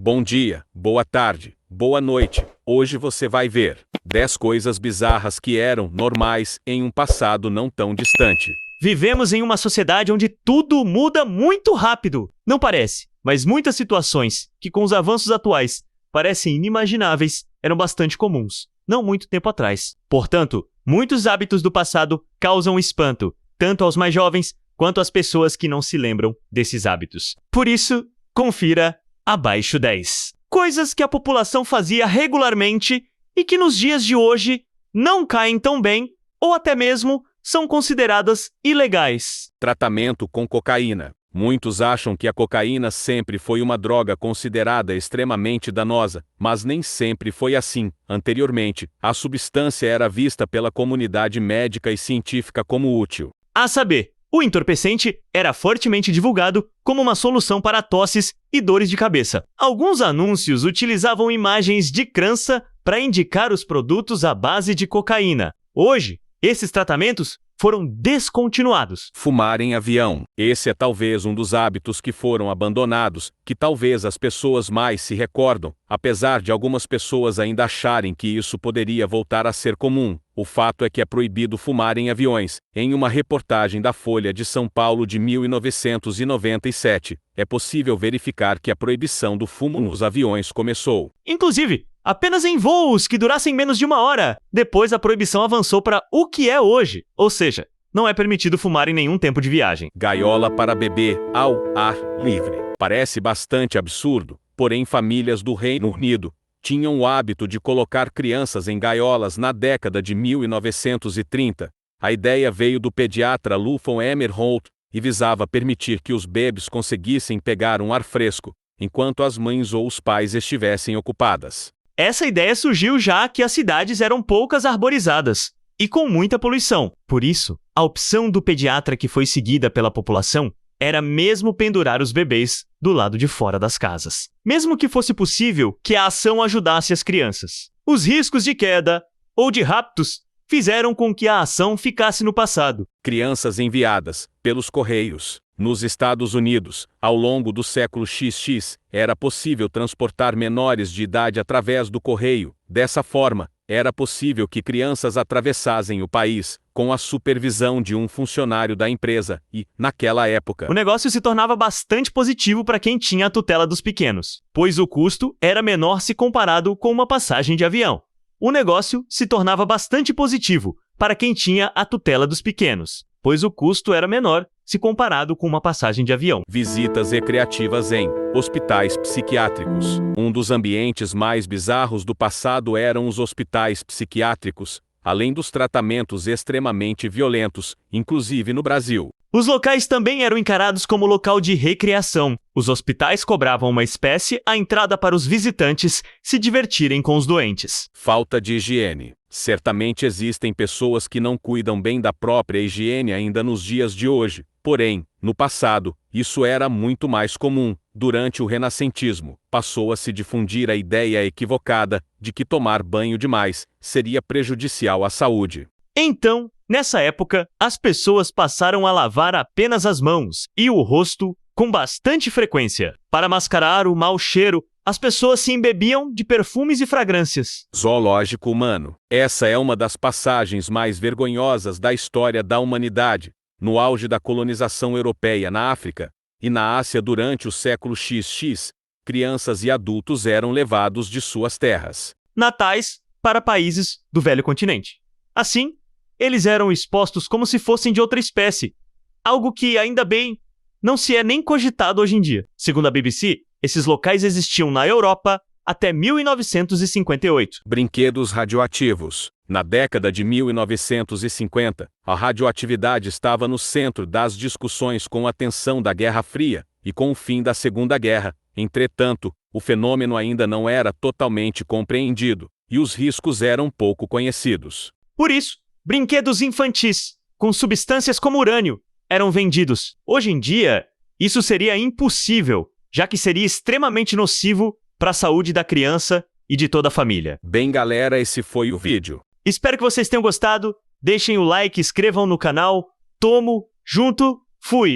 Bom dia, boa tarde, boa noite. Hoje você vai ver 10 coisas bizarras que eram normais em um passado não tão distante. Vivemos em uma sociedade onde tudo muda muito rápido. Não parece, mas muitas situações que com os avanços atuais parecem inimagináveis eram bastante comuns, não muito tempo atrás. Portanto, muitos hábitos do passado causam espanto, tanto aos mais jovens quanto às pessoas que não se lembram desses hábitos. Por isso, confira abaixo 10. Coisas que a população fazia regularmente e que nos dias de hoje não caem tão bem ou até mesmo são consideradas ilegais. Tratamento com cocaína. Muitos acham que a cocaína sempre foi uma droga considerada extremamente danosa, mas nem sempre foi assim. Anteriormente, a substância era vista pela comunidade médica e científica como útil. A saber, o entorpecente era fortemente divulgado como uma solução para tosses e dores de cabeça. Alguns anúncios utilizavam imagens de criança para indicar os produtos à base de cocaína. Hoje, esses tratamentos foram descontinuados. Fumar em avião. Esse é talvez um dos hábitos que foram abandonados, que talvez as pessoas mais se recordam, apesar de algumas pessoas ainda acharem que isso poderia voltar a ser comum. O fato é que é proibido fumar em aviões. Em uma reportagem da Folha de São Paulo de 1997, é possível verificar que a proibição do fumo nos aviões começou. Inclusive, apenas em voos que durassem menos de 1 hora. Depois a proibição avançou para o que é hoje, ou seja, não é permitido fumar em nenhum tempo de viagem. Gaiola para bebê ao ar livre. Parece bastante absurdo, porém famílias do Reino Unido tinham o hábito de colocar crianças em gaiolas na década de 1930. A ideia veio do pediatra Lufon Emerholt e visava permitir que os bebês conseguissem pegar um ar fresco, enquanto as mães ou os pais estivessem ocupadas. Essa ideia surgiu já que as cidades eram poucas arborizadas e com muita poluição. Por isso, a opção do pediatra que foi seguida pela população era mesmo pendurar os bebês do lado de fora das casas. Mesmo que fosse possível que a ação ajudasse as crianças. Os riscos de queda ou de raptos fizeram com que a ação ficasse no passado. Crianças enviadas pelos correios. Nos Estados Unidos, ao longo do século XX, era possível transportar menores de idade através do correio. Dessa forma, era possível que crianças atravessassem o país, com a supervisão de um funcionário da empresa, e, naquela época, o negócio se tornava bastante positivo para quem tinha a tutela dos pequenos, pois o custo era menor se comparado com uma passagem de avião. O negócio se tornava bastante positivo para quem tinha a tutela dos pequenos, pois o custo era menor se comparado com uma passagem de avião. Visitas recreativas em hospitais psiquiátricos. Um dos ambientes mais bizarros do passado eram os hospitais psiquiátricos, além dos tratamentos extremamente violentos, inclusive no Brasil. Os locais também eram encarados como local de recreação. Os hospitais cobravam uma espécie à entrada para os visitantes se divertirem com os doentes. Falta de higiene. Certamente existem pessoas que não cuidam bem da própria higiene ainda nos dias de hoje. Porém, no passado, isso era muito mais comum. Durante o renascentismo, passou a se difundir a ideia equivocada de que tomar banho demais seria prejudicial à saúde. Então, nessa época, as pessoas passaram a lavar apenas as mãos e o rosto com bastante frequência. Para mascarar o mau cheiro, as pessoas se embebiam de perfumes e fragrâncias. Zoológico humano. Essa é uma das passagens mais vergonhosas da história da humanidade. No auge da colonização europeia na África e na Ásia durante o século XX, crianças e adultos eram levados de suas terras natais para países do velho continente. Assim, eles eram expostos como se fossem de outra espécie, algo que, ainda bem, não se é nem cogitado hoje em dia. Segundo a BBC, esses locais existiam na Europa até 1958. Brinquedos radioativos. Na década de 1950, a radioatividade estava no centro das discussões com a tensão da Guerra Fria e com o fim da Segunda Guerra. Entretanto, o fenômeno ainda não era totalmente compreendido e os riscos eram pouco conhecidos. Por isso, brinquedos infantis com substâncias como urânio eram vendidos. Hoje em dia, isso seria impossível, já que seria extremamente nocivo para a saúde da criança e de toda a família. Bem, galera, esse foi o vídeo. Espero que vocês tenham gostado. Deixem o like, inscrevam no canal. Tomo, junto, fui!